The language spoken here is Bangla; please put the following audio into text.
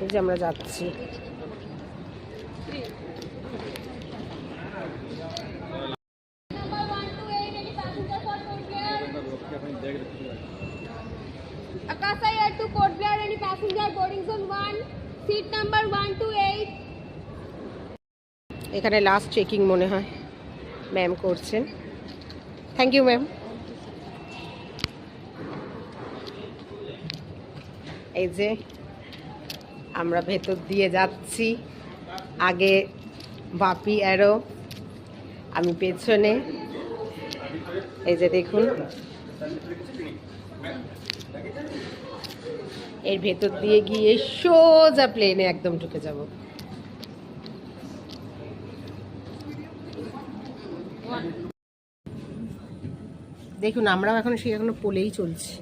এই যে আমরা যাচ্ছি। Akasa Air to Port Blair, any passenger boarding zone 1, seat number 1 to 8. এখানে লাস্ট চেকিং মনে হয় ম্যাম করছেন। Thank you ma'am. এই যে আমরা ভেতর দিয়ে যাচ্ছি, আগে বাপি অ্যারো, আমি পেছনে। এই যে দেখুন, এর ভেতর দিয়ে গিয়ে সোজা প্লেনে একদম ঢুকে যাব। দেখুন আমরাও এখন এখনো পোলেই চলছি।